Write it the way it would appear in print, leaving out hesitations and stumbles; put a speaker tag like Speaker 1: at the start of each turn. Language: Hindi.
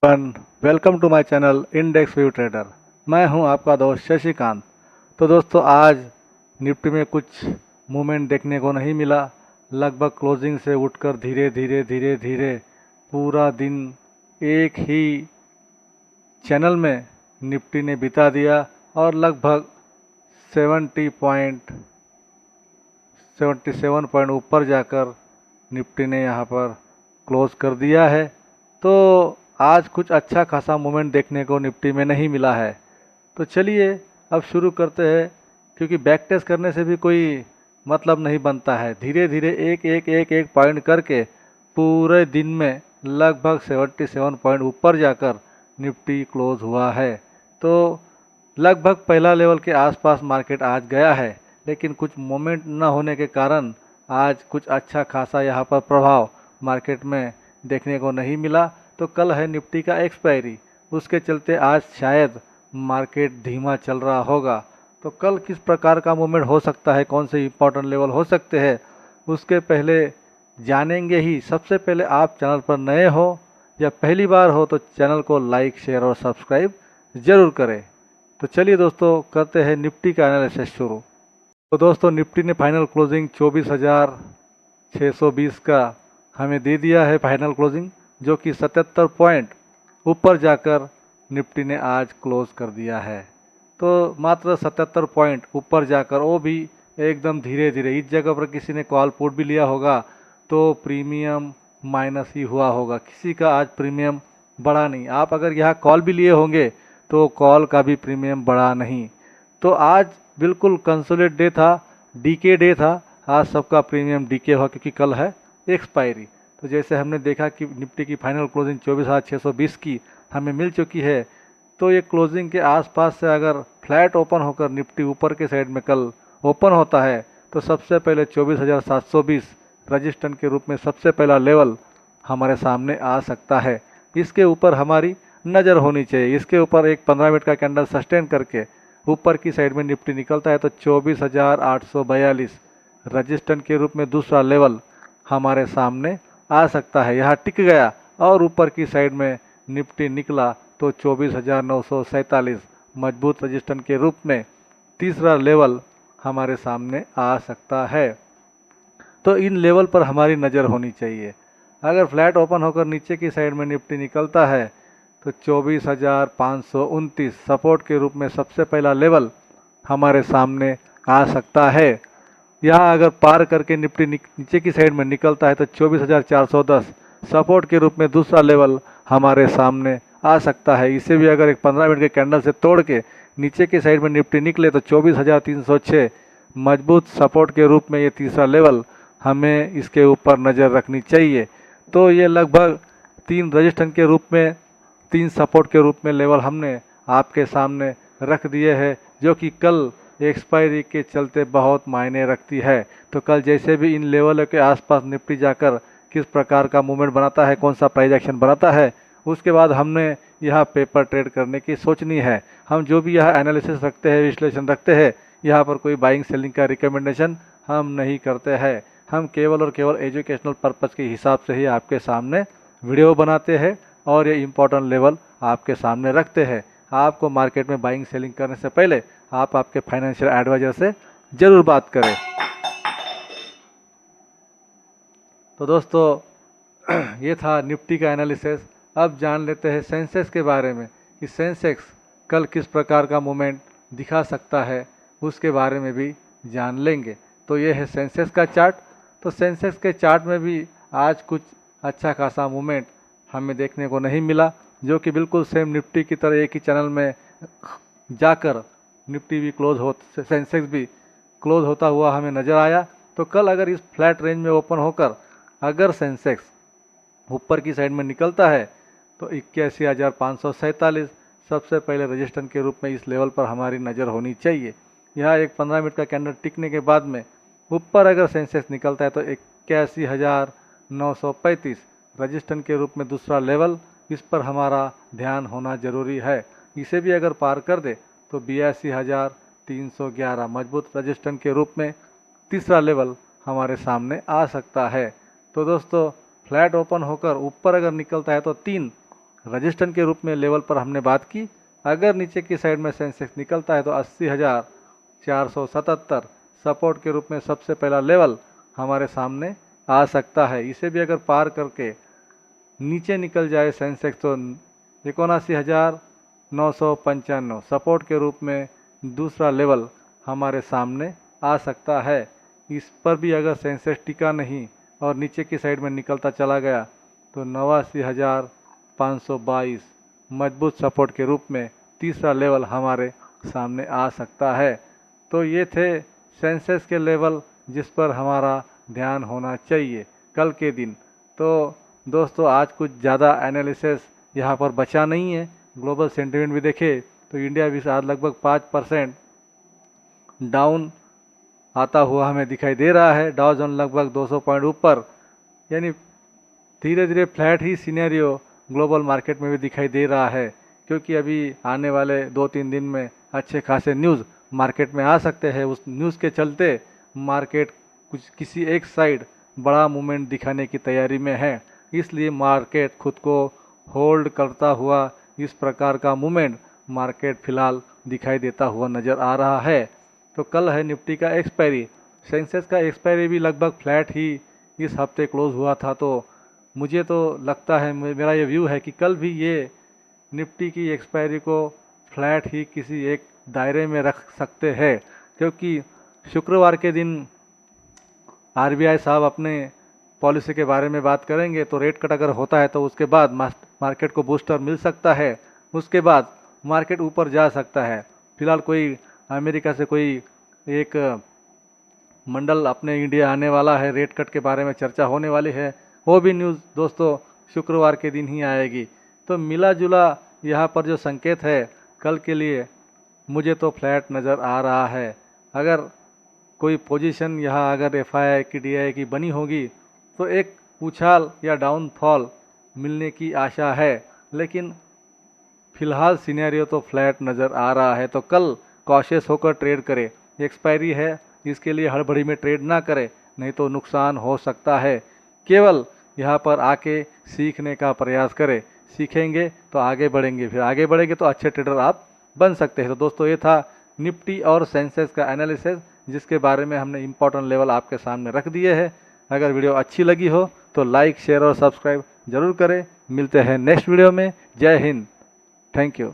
Speaker 1: Welcome to my channel index view trader. मैं हूं आपका दोस्त शशिकांत। तो दोस्तों, आज निफ्टी में कुछ मूवमेंट देखने को नहीं मिला। लगभग क्लोजिंग से उठकर धीरे धीरे धीरे धीरे पूरा दिन एक ही चैनल में निफ्टी ने बिता दिया और लगभग 77 पॉइंट ऊपर जाकर निफ्टी ने यहां पर क्लोज कर दिया है। तो आज कुछ अच्छा खासा मूवमेंट देखने को निफ्टी में नहीं मिला है। तो चलिए अब शुरू करते हैं, क्योंकि बैक टेस्ट करने से भी कोई मतलब नहीं बनता है। धीरे धीरे एक एक एक एक पॉइंट करके पूरे दिन में लगभग 77 पॉइंट ऊपर जाकर निफ्टी क्लोज हुआ है। तो लगभग पहला लेवल के आसपास मार्केट आज गया है, लेकिन कुछ मोमेंट न होने के कारण आज कुछ अच्छा खासा यहाँ पर प्रभाव मार्केट में देखने को नहीं मिला। तो कल है निफ्टी का एक्सपायरी, उसके चलते आज शायद मार्केट धीमा चल रहा होगा। तो कल किस प्रकार का मूवमेंट हो सकता है, कौन से इंपॉर्टेंट लेवल हो सकते हैं, उसके पहले जानेंगे ही। सबसे पहले आप चैनल पर नए हो या पहली बार हो तो चैनल को लाइक, शेयर और सब्सक्राइब ज़रूर करें। तो चलिए दोस्तों, करते हैं निफ्टी का एनालिसिस शुरू। तो दोस्तों, निफ्टी ने फाइनल क्लोजिंग 24,620 का हमें दे दिया है फाइनल क्लोजिंग, जो कि 77 पॉइंट ऊपर जाकर निफ्टी ने आज क्लोज कर दिया है। तो मात्र 77 पॉइंट ऊपर जाकर, वो भी एकदम धीरे धीरे। इस जगह पर किसी ने कॉल पुट भी लिया होगा तो प्रीमियम माइनस ही हुआ होगा, किसी का आज प्रीमियम बढ़ा नहीं। आप अगर यहाँ कॉल भी लिए होंगे तो कॉल का भी प्रीमियम बढ़ा नहीं। तो आज बिल्कुल कंसोलिडेट डे था, डीके डे था। आज सबका प्रीमियम डीके हुआ, क्योंकि कल है एक्सपायरी। तो जैसे हमने देखा कि निफ्टी की फाइनल क्लोजिंग 24,620 की हमें मिल चुकी है। तो ये क्लोजिंग के आसपास से अगर फ्लैट ओपन होकर निफ्टी ऊपर के साइड में कल ओपन होता है तो सबसे पहले 24,720 रजिस्टेंस के रूप में सबसे पहला लेवल हमारे सामने आ सकता है। इसके ऊपर हमारी नज़र होनी चाहिए। इसके ऊपर एक 15 मिनट का कैंडल सस्टेन करके ऊपर की साइड में निफ्टी निकलता है तो 24,842 रजिस्टेंस के रूप में दूसरा लेवल हमारे सामने आ सकता है। यहाँ टिक गया और ऊपर की साइड में निफ्टी निकला तो 24,947 मजबूत रजिस्टेंस के रूप में तीसरा लेवल हमारे सामने आ सकता है। तो इन लेवल पर हमारी नज़र होनी चाहिए। अगर फ्लैट ओपन होकर नीचे की साइड में निफ्टी निकलता है तो 24,529 सपोर्ट के रूप में सबसे पहला लेवल हमारे सामने आ सकता है। यहाँ अगर पार करके निफ्टी नीचे की साइड में निकलता है तो 24,410 सपोर्ट के रूप में दूसरा लेवल हमारे सामने आ सकता है। इसे भी अगर एक 15 मिनट के कैंडल से तोड़ के नीचे की साइड में निफ्टी निकले तो 24,306 मजबूत सपोर्ट के रूप में ये तीसरा लेवल हमें इसके ऊपर नज़र रखनी चाहिए। तो ये लगभग 3 रजिस्टेंस के रूप में, 3 सपोर्ट के रूप में लेवल हमने आपके सामने रख दिए हैं, जो कि कल एक्सपायरी के चलते बहुत मायने रखती है। तो कल जैसे भी इन लेवलों के आसपास निफ्टी जाकर किस प्रकार का मूवमेंट बनाता है, कौन सा प्राइस एक्शन बनाता है, उसके बाद हमने यह पेपर ट्रेड करने की सोचनी है। हम जो भी यह एनालिसिस रखते हैं, विश्लेषण रखते हैं, यहाँ पर कोई बाइंग सेलिंग का रिकमेंडेशन हम नहीं करते हैं। हम केवल और केवल एजुकेशनल पर्पज़ के हिसाब से ही आपके सामने वीडियो बनाते हैं और ये इम्पोर्टेंट लेवल आपके सामने रखते हैं। आपको मार्केट में बाइंग सेलिंग करने से पहले आप आपके फाइनेंशियल एडवाइजर से ज़रूर बात करें। तो दोस्तों, ये था निफ्टी का एनालिसिस। अब जान लेते हैं सेंसेक्स के बारे में कि सेंसेक्स कल किस प्रकार का मूवमेंट दिखा सकता है, उसके बारे में भी जान लेंगे। तो ये है सेंसेक्स का चार्ट। तो सेंसेक्स के चार्ट में भी आज कुछ अच्छा खासा मूवमेंट हमें देखने को नहीं मिला, जो कि बिल्कुल सेम निफ्टी की तरह एक ही चैनल में जाकर निफ्टी भी सेंसेक्स भी क्लोज होता हुआ हमें नज़र आया। तो कल अगर इस फ्लैट रेंज में ओपन होकर अगर सेंसेक्स ऊपर की साइड में निकलता है तो 81,547 सबसे पहले रजिस्टेंस के रूप में इस लेवल पर हमारी नज़र होनी चाहिए। यहाँ एक 15 मिनट का कैंडल टिकने के बाद में ऊपर अगर सेंसेक्स निकलता है तो 81,935 रजिस्टेंस के रूप में दूसरा लेवल, इस पर हमारा ध्यान होना जरूरी है। इसे भी अगर पार कर दे तो 82,311 मजबूत रजिस्टेंस के रूप में तीसरा लेवल हमारे सामने आ सकता है। तो दोस्तों, फ्लैट ओपन होकर ऊपर अगर निकलता है तो 3 रजिस्टेंस के रूप में लेवल पर हमने बात की। अगर नीचे की साइड में सेंसेक्स निकलता है तो 80,477 सपोर्ट के रूप में सबसे पहला लेवल हमारे सामने आ सकता है। इसे भी अगर पार करके नीचे निकल जाए सेंसेक्स तो 79,995 सपोर्ट के रूप में दूसरा लेवल हमारे सामने आ सकता है। इस पर भी अगर सेंसेक्स टिका नहीं और नीचे की साइड में निकलता चला गया तो 89,522 मजबूत सपोर्ट के रूप में तीसरा लेवल हमारे सामने आ सकता है। तो ये थे सेंसेक्स के लेवल जिस पर हमारा ध्यान होना चाहिए कल के दिन। तो दोस्तों आज कुछ ज़्यादा एनालिसिस यहाँ पर बचा नहीं है। ग्लोबल सेंटिमेंट भी देखे तो इंडिया भी आज लगभग 5% डाउन आता हुआ हमें दिखाई दे रहा है। डाउ जोन लगभग 200 पॉइंट ऊपर, यानी धीरे धीरे फ्लैट ही सिनेरियो ग्लोबल मार्केट में भी दिखाई दे रहा है, क्योंकि अभी आने वाले 2-3 दिन में अच्छे खासे न्यूज़ मार्केट में आ सकते हैं। उस न्यूज़ के चलते मार्केट कुछ किसी एक साइड बड़ा मूवमेंट दिखाने की तैयारी में है, इसलिए मार्केट खुद को होल्ड करता हुआ इस प्रकार का मूवमेंट मार्केट फिलहाल दिखाई देता हुआ नज़र आ रहा है। तो कल है निफ्टी का एक्सपायरी। सेंसेक्स का एक्सपायरी भी लगभग फ्लैट ही इस हफ्ते क्लोज हुआ था। तो मुझे तो लगता है, मेरा ये व्यू है कि कल भी ये निफ्टी की एक्सपायरी को फ्लैट ही किसी एक दायरे में रख सकते हैं, क्योंकि शुक्रवार के दिन आरबीआई साहब अपने पॉलिसी के बारे में बात करेंगे। तो रेट कट अगर होता है तो उसके बाद मार्केट को बूस्टर मिल सकता है, उसके बाद मार्केट ऊपर जा सकता है। फिलहाल कोई अमेरिका से कोई एक मंडल अपने इंडिया आने वाला है, रेट कट के बारे में चर्चा होने वाली है, वो भी न्यूज़ दोस्तों शुक्रवार के दिन ही आएगी। तो मिला जुला यहाँ पर जो संकेत है कल के लिए मुझे तो फ्लैट नज़र आ रहा है। अगर कोई पोजीशन यहाँ अगर एफआईआई की डीआई की बनी होगी तो एक उछाल या डाउनफॉल मिलने की आशा है, लेकिन फिलहाल सिनेरियो तो फ्लैट नज़र आ रहा है। तो कल कॉशियस होकर ट्रेड करें। एक्सपायरी है, इसके लिए हड़बड़ी में ट्रेड ना करें, नहीं तो नुकसान हो सकता है। केवल यहाँ पर आके सीखने का प्रयास करें, सीखेंगे तो आगे बढ़ेंगे, फिर आगे बढ़ेंगे तो अच्छे ट्रेडर आप बन सकते हैं। तो दोस्तों ये था निफ्टी और सेंसेक्स का एनालिसिस, जिसके बारे में हमने इंपॉर्टेंट लेवल आपके सामने रख दिए हैं। अगर वीडियो अच्छी लगी हो तो लाइक शेयर और सब्सक्राइब जरूर करें। मिलते हैं नेक्स्ट वीडियो में। जय हिंद, थैंक यू।